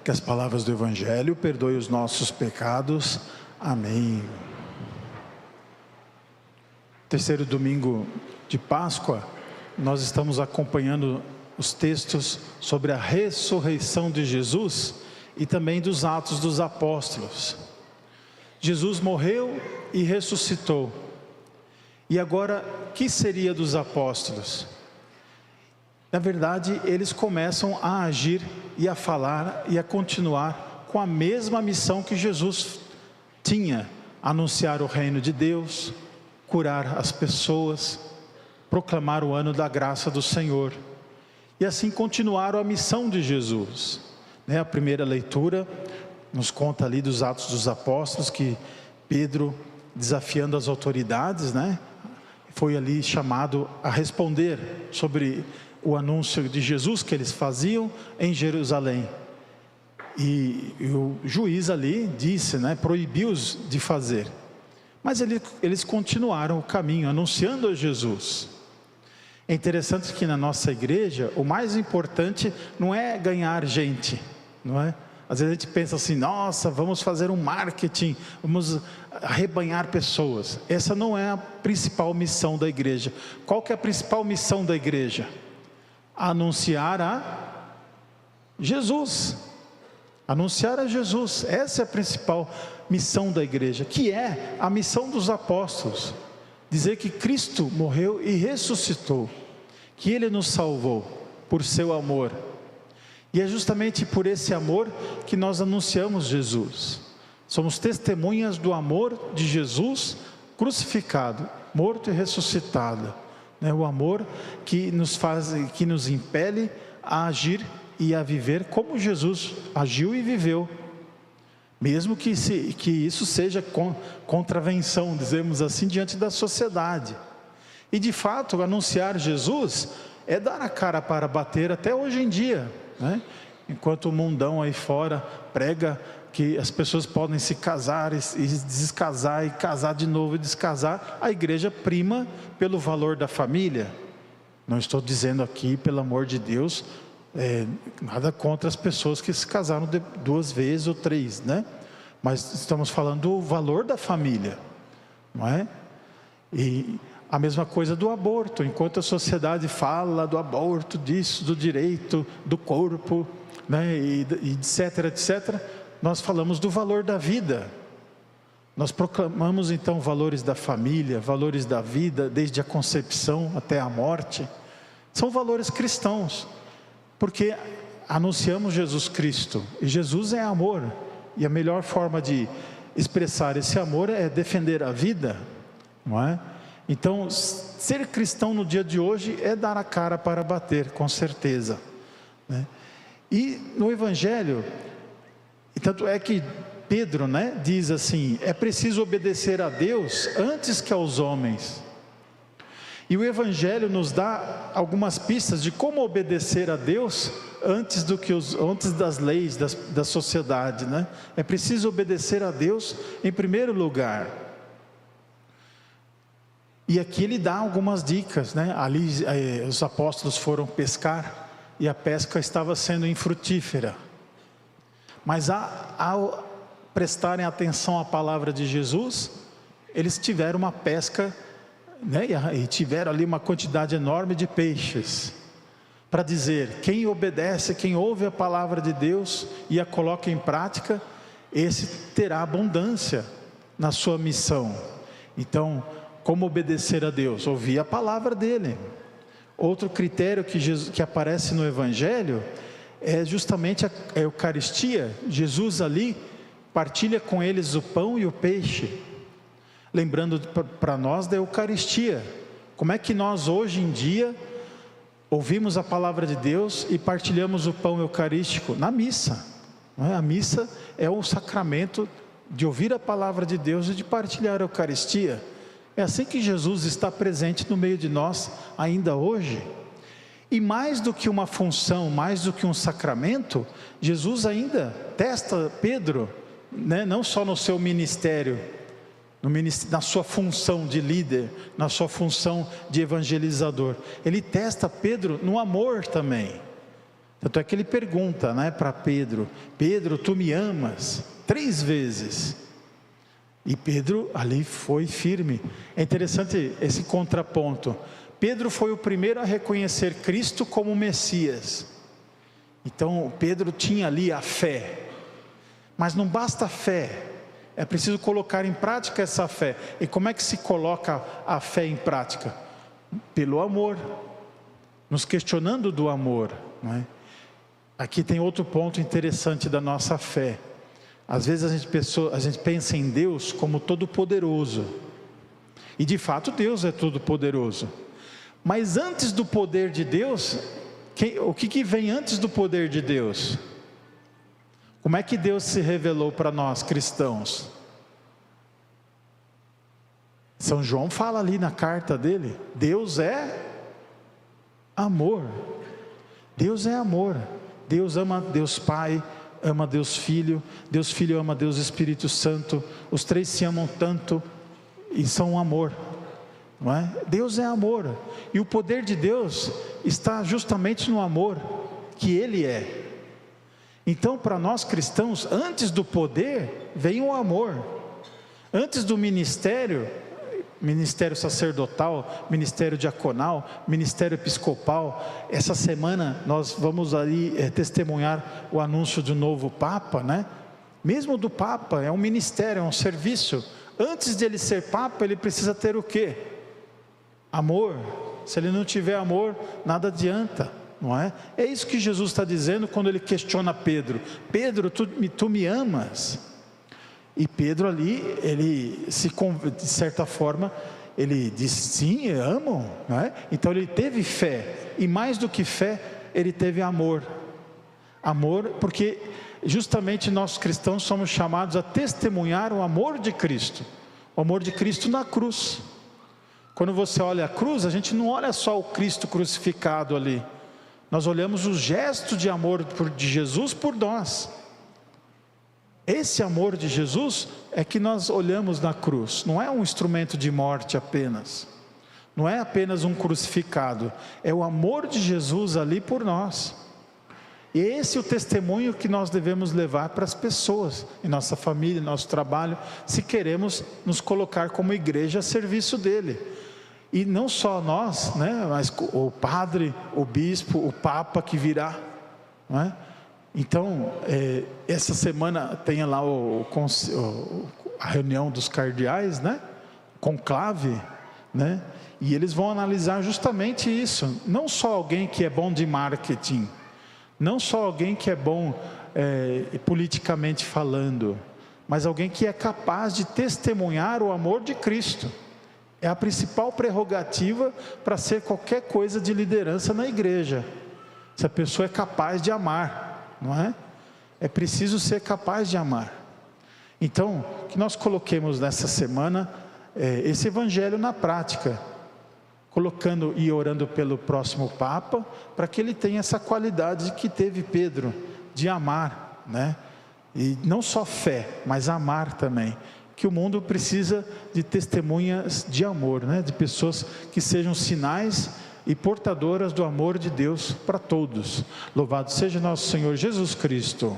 Que as palavras do Evangelho perdoem os nossos pecados. Amém. Terceiro domingo de Páscoa, nós estamos acompanhando os textos sobre a ressurreição de Jesus e também dos Atos dos Apóstolos. Jesus morreu e ressuscitou. E agora, o que seria dos apóstolos? Na verdade, eles começam a agir e a falar e a continuar com a mesma missão que Jesus tinha: anunciar o reino de Deus, curar as pessoas, proclamar o ano da graça do Senhor. E assim continuaram a missão de Jesus. A primeira leitura nos conta ali dos Atos dos Apóstolos que Pedro, desafiando as autoridades, foi ali chamado a responder sobre o anúncio de Jesus que eles faziam em Jerusalém. E o juiz ali disse, proibiu-os de fazer. Mas eles continuaram o caminho, anunciando a Jesus. É interessante que na nossa igreja, o mais importante não é ganhar gente, não é? Às vezes a gente pensa assim: nossa, vamos fazer um marketing, vamos arrebanhar pessoas. Essa não é a principal missão da igreja. Qual que é a principal missão da igreja? Anunciar a Jesus. Anunciar a Jesus. Essa é a principal missão da igreja, que é a missão dos apóstolos. Dizer que Cristo morreu e ressuscitou, que Ele nos salvou por seu amor. E é justamente por esse amor que nós anunciamos Jesus. Somos testemunhas do amor de Jesus crucificado, morto e ressuscitado. O amor que nos faz, que nos impele a agir e a viver como Jesus agiu e viveu. Mesmo que isso seja contravenção, dizemos assim, diante da sociedade. E de fato, anunciar Jesus é dar a cara para bater até hoje em dia. Enquanto o mundão aí fora prega que as pessoas podem se casar e descasar, e casar de novo e descasar, a igreja prima pelo valor da família. Não estou dizendo aqui, pelo amor de Deus, nada contra as pessoas que se casaram 2 vezes ou 3, mas estamos falando do valor da família, não é? E a mesma coisa do aborto. Enquanto a sociedade fala do aborto, disso, do direito do corpo, e etc, etc, nós falamos do valor da vida. Nós proclamamos então valores da família, valores da vida, desde a concepção até a morte. São valores cristãos, porque anunciamos Jesus Cristo, e Jesus é amor, e a melhor forma de expressar esse amor é defender a vida, não é? Então, ser cristão no dia de hoje é dar a cara para bater, com certeza, E no Evangelho, tanto é que Pedro, diz assim: é preciso obedecer a Deus antes que aos homens. E o Evangelho nos dá algumas pistas de como obedecer a Deus antes das leis da sociedade, É preciso obedecer a Deus em primeiro lugar. E aqui ele dá algumas dicas, Ali os apóstolos foram pescar e a pesca estava sendo infrutífera. Mas ao prestarem atenção à palavra de Jesus, eles tiveram uma pesca, e tiveram ali uma quantidade enorme de peixes. Para dizer, quem obedece, quem ouve a palavra de Deus e a coloca em prática, esse terá abundância na sua missão. Então, como obedecer a Deus? Ouvir a palavra dele. Outro critério que aparece no Evangelho é justamente a Eucaristia. Jesus ali partilha com eles o pão e o peixe, lembrando para nós da Eucaristia. Como é que nós hoje em dia ouvimos a palavra de Deus e partilhamos o pão eucarístico? Na missa, A missa é o sacramento de ouvir a palavra de Deus e de partilhar a Eucaristia. É assim que Jesus está presente no meio de nós ainda hoje. E mais do que uma função, mais do que um sacramento, Jesus ainda testa Pedro, não só no seu ministério, na sua função de líder, na sua função de evangelizador. Ele testa Pedro no amor também. Tanto é que ele pergunta, né, para Pedro: Pedro, tu me amas? 3 vezes. E Pedro ali foi firme. É interessante esse contraponto. Pedro foi o primeiro a reconhecer Cristo como Messias. Então Pedro tinha ali a fé. Mas não basta a fé, é preciso colocar em prática essa fé. E como é que se coloca a fé em prática? Pelo amor, nos questionando do amor, não é? Aqui tem outro ponto interessante da nossa fé. Às vezes a gente pensa em Deus como todo-poderoso, e de fato Deus é todo-poderoso. Mas antes do poder de Deus, o que vem antes do poder de Deus? Como é que Deus se revelou para nós cristãos? São João fala ali na carta dele: Deus é amor. Deus é amor. Deus ama Deus Pai, ama Deus Filho ama Deus Espírito Santo. Os 3 se amam tanto e são um amor, não é? Deus é amor, e o poder de Deus está justamente no amor que Ele é. Então, para nós cristãos, antes do poder vem o amor. Antes do ministério sacerdotal, ministério diaconal, ministério episcopal. Essa semana nós vamos ali testemunhar o anúncio de um novo Papa, né? Mesmo do Papa, é um ministério, é um serviço. Antes de ele ser Papa, ele precisa ter o quê? Amor. Se ele não tiver amor, nada adianta, não é? É isso que Jesus está dizendo quando ele questiona Pedro: Pedro, tu me amas? E Pedro ali, ele de certa forma, ele disse: sim, eu amo, não é? Então ele teve fé, e mais do que fé, ele teve amor. Amor, porque justamente nós cristãos somos chamados a testemunhar o amor de Cristo. O amor de Cristo na cruz. Quando você olha a cruz, a gente não olha só o Cristo crucificado ali. Nós olhamos o gesto de amor de Jesus por nós. Esse amor de Jesus é que nós olhamos na cruz. Não é um instrumento de morte apenas. Não é apenas um crucificado. É o amor de Jesus ali por nós. E esse é o testemunho que nós devemos levar para as pessoas, em nossa família, em nosso trabalho, se queremos nos colocar como igreja a serviço dele. E não só nós, né, mas o padre, o bispo, o papa que virá, não é? Então, essa semana tem lá a reunião dos cardeais, né? Conclave, né? E eles vão analisar justamente isso. Não só alguém que é bom de marketing, não só alguém que é bom politicamente falando, mas alguém que é capaz de testemunhar o amor de Cristo. É a principal prerrogativa para ser qualquer coisa de liderança na igreja. Se a pessoa é capaz de amar, não é? É preciso ser capaz de amar. Então, que nós coloquemos nessa semana esse evangelho na prática, colocando e orando pelo próximo Papa, para que ele tenha essa qualidade que teve Pedro, de amar, né? E não só fé, mas amar também. Que o mundo precisa de testemunhas de amor, né? De pessoas que sejam sinais e portadoras do amor de Deus para todos. Louvado seja nosso Senhor Jesus Cristo.